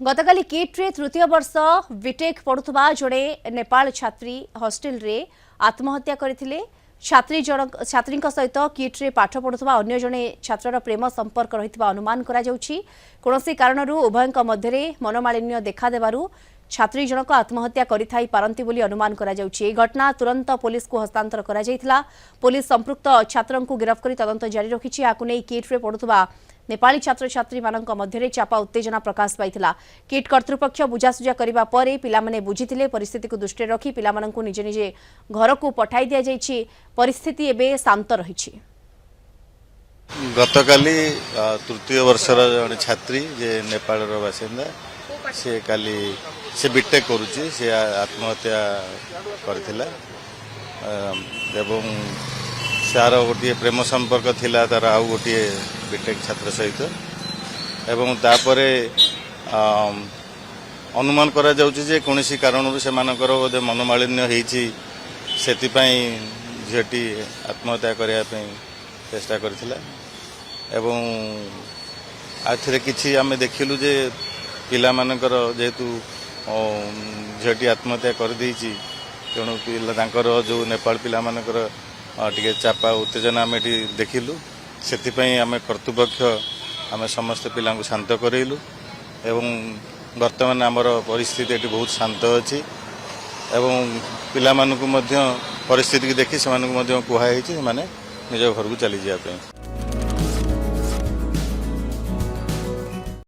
गतकाली किट्रे तृतीय वर्ष बीटेक पढ़ुवा जड़े नेपाल छात्री हॉस्टल रे आत्महत्या करथिले। छात्री सहित किट्रे पाठ पढ़ुवा अन्य जड़े छात्रर प्रेम संपर्क रहितबा अनुमान करा जाउछि। कोनोसी कारणरू उभयଙ୍କ मध्यरे मनोमालिन्य देखा देबारू छात्री जनक आत्महत्या करिथाई पारंती बोली अनुमान करा जाउछि। ए घटना तुरंत पुलिस को हस्तांतर करा जाइथिला। पुलिस संपृक्त छात्रंकु गिरफ्त करी तदंत जारी रखिछि। आकु नै किट्रे पढ़ुवा नेपाली छात्र छात्री मानक मध्यरे चापा उत्तेजना प्रकाश पाइथिला। किट कर्तृपक्ष बुझासुझा करिबा परे पिलामाने बुझिथिले। परिस्थिति को दृष्टि रखी पिलामानंकु निजे निजे घर को पठाई दिया जाइछि। परिस्थिति एबे शांत रहिछि। गतकाली तृतीय वर्षर जन छात्री जे नेपालर बासिंदा से काली से बीटेक करुछि से आत्महत्या करथिला एवं सार गोटे प्रेम संपर्क थिला तार आउ गोटे बीटेक छात्र सहित एवं तापरे अनुमान करा जाउछि जे कोनोसी कारणरू से मानकर बोधे मनोमालिन्य हेछि सेतिपई झीटी आत्महत्या करिया पई चेष्टा करथिला एवं आथिरे किछि आमे देखिलु जे पिला मानकर जेतु झीटी आत्महत्या कर देछि तेणु पिला तांकर जो नेपाल पिला मानकर टिके चापा उत्तेजना आम देखिलु से आम कर्तृपक्ष आम समस्त पिला शांत करइलु एवं वर्तमान आमर परिस्थिति ये बहुत शांत अच्छी एवं पिला मानकु मध्य परिस्थिति की देखि से कहई से निज घर को चली जाए।